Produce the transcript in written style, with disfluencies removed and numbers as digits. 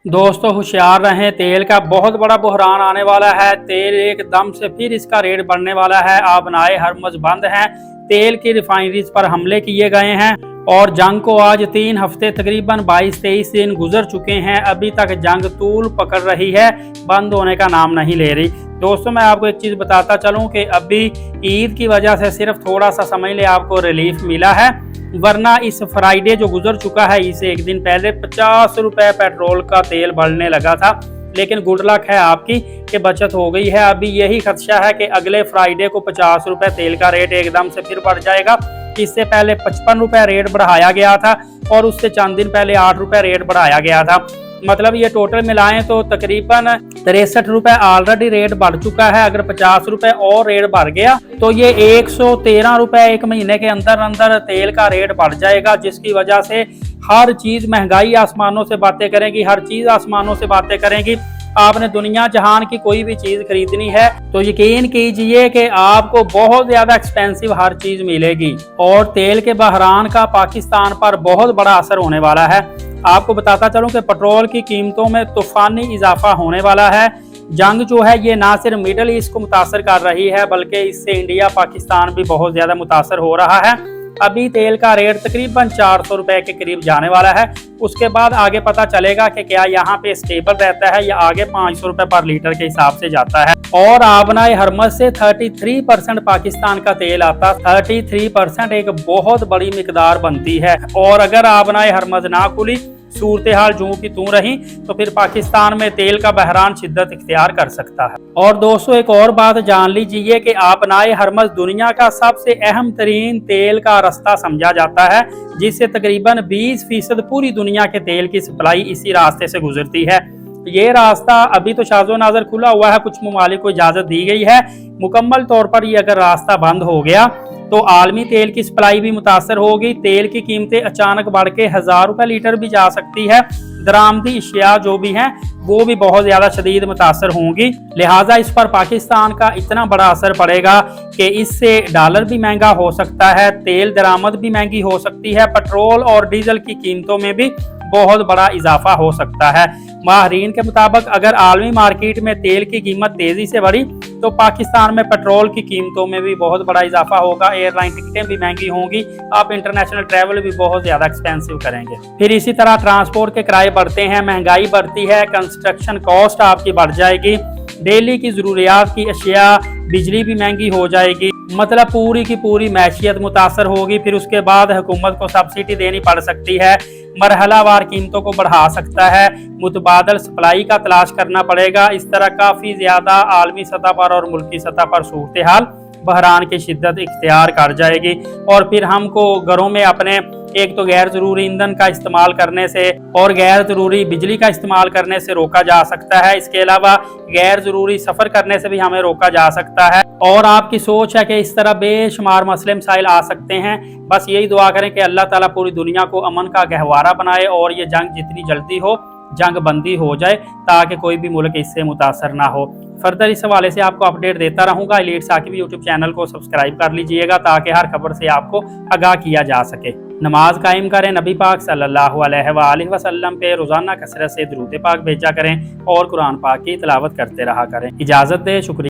दोस्तों होशियार रहें, तेल का बहुत बड़ा बहरान आने वाला है। तेल एकदम से फिर इसका रेट बढ़ने वाला है। आबनाए हरमज बंद हैं, तेल की रिफाइनरीज पर हमले किए गए हैं और जंग को आज 3 हफ्ते तकरीबन 22-23 दिन गुजर चुके हैं। अभी तक जंग तूल पकड़ रही है, बंद होने का नाम नहीं ले रही। दोस्तों मैं आपको एक चीज़ बताता चलूं कि अभी ईद की वजह से सिर्फ थोड़ा सा समझ ले आपको रिलीफ मिला है, वरना इस फ्राइडे जो गुजर चुका है इसे एक दिन पहले 50 रुपए पेट्रोल का तेल बढ़ने लगा था। लेकिन गुड लक है आपकी कि बचत हो गई है। अभी यही खदशा है कि अगले फ्राइडे को 50 रुपए तेल का रेट एकदम से फिर बढ़ जाएगा। इससे पहले 55 रुपए रेट बढ़ाया गया था और उससे चंद दिन पहले 8 रुपए रेट बढ़ाया गया था। मतलब ये टोटल मिलाएं तो तकरीबन 63 रुपए ऑलरेडी रेट बढ़ चुका है। अगर 50 रुपए और रेट बढ़ गया तो ये 113 रुपए एक महीने के अंदर अंदर तेल का रेट बढ़ जाएगा, जिसकी वजह से हर चीज महंगाई आसमानों से बातें करेगी, हर चीज आसमानों से बातें करेगी। आपने दुनिया जहान की कोई भी चीज खरीदनी है तो यकीन कीजिए कि आपको बहुत ज्यादा एक्सपेंसिव हर चीज मिलेगी और तेल के बहरान का पाकिस्तान पर बहुत बड़ा असर होने वाला है। आपको बताता चलूं कि पेट्रोल की कीमतों में तूफानी इजाफा होने वाला है। जंग जो है ये ना सिर्फ मिडल ईस्ट को मुतासर कर रही है बल्कि इससे इंडिया पाकिस्तान भी बहुत ज्यादा मुतासर हो रहा है। अभी तेल का रेट तकरीबन 400 रुपए के करीब जाने वाला है। उसके बाद आगे पता चलेगा कि क्या यहाँ पे स्टेबल रहता है या आगे 500 रुपए पर लीटर के हिसाब से जाता है। और आबनाए हरमज से 33% पाकिस्तान का तेल आता, 33% एक बहुत बड़ी मिकदार बनती है। और अगर आबनाए हरमज ना खुली, सूरत हाल जूं की तूं रही, तो फिर पाकिस्तान में तेल का बहरान शिद्दत इख्तियार कर सकता है। और दोस्तों एक और बात जान लीजिए कि आबनाए हरमज दुनिया का सबसे अहम तरीन तेल का रास्ता समझा जाता है, जिससे तकरीबन 20% पूरी दुनिया के तेल की सप्लाई इसी रास्ते से गुजरती है। ये रास्ता अभी तो शाज़ो नाज़र खुला हुआ है, कुछ ममालिक को इजाज़त दी गई है। मुकम्मल तौर पर ये अगर रास्ता बंद हो गया तो आलमी तेल की सप्लाई भी मुतासर होगी। तेल की कीमतें अचानक बढ़ के 1000 रुपए लीटर भी जा सकती है। दरामदी अशिया जो भी हैं वो भी बहुत ज़्यादा शदीद मुतासर होंगी। लिहाजा इस पर पाकिस्तान का इतना बड़ा असर पड़ेगा कि इससे डॉलर भी महंगा हो सकता है, तेल दरामद भी महंगी हो सकती है, पेट्रोल और डीजल की कीमतों में भी बहुत बड़ा इजाफा हो सकता है। माहरीन के मुताबिक अगर आलमी मार्केट में तेल की कीमत तेजी से बढ़ी तो पाकिस्तान में पेट्रोल की कीमतों में भी बहुत बड़ा इजाफा होगा। एयरलाइन टिकटें भी महंगी होंगी, आप इंटरनेशनल ट्रैवल भी बहुत ज्यादा एक्सपेंसिव करेंगे। फिर इसी तरह ट्रांसपोर्ट के किराए बढ़ते हैं, महंगाई बढ़ती है, कंस्ट्रक्शन कॉस्ट आपकी बढ़ जाएगी, डेली की जरूरियात की अशिया, बिजली भी महंगी हो जाएगी। मतलब पूरी की पूरी मैशियत मुतासर होगी। फिर उसके बाद हुकूमत को सब्सिडी देनी पड़ सकती है, मरहलावार कीमतों को बढ़ा सकता है, मुतबादल सप्लाई का तलाश करना पड़ेगा। इस तरह काफ़ी ज़्यादा आलमी सतह पर और मुल्की सतह पर सूरत हाल बहरान की शिद्दत इख्तियार कर जाएगी। और फिर हमको घरों में अपने एक तो गैर जरूरी ईंधन का इस्तेमाल करने से और गैर जरूरी बिजली का इस्तेमाल करने से रोका जा सकता है। इसके अलावा गैर जरूरी सफ़र करने से भी हमें रोका जा सकता है। और आपकी सोच है कि इस तरह बेशुमार मसले मसाइल आ सकते हैं। बस यही दुआ करें कि अल्लाह ताला पूरी दुनिया को अमन का गहवारा बनाए और ये जंग जितनी जल्दी हो जंग बंदी हो जाए ताकि कोई भी मुल्क इससे मुतासर ना हो। फर्दर इस हवाले से आपको अपडेट देता रहूँगा। एलीट साकिब यूट्यूब चैनल को सब्सक्राइब कर लीजिएगा ताकि हर खबर से आपको आगाह किया जा सके। नमाज कायम करें, नबी पाक सल्लल्लाहु अलैहि वसल्लम पे रोज़ाना कसरत से दुरूद पाक भेजा करें और कुरान पाक की तिलावत करते रहा करें। इजाज़त दे, शुक्रिया।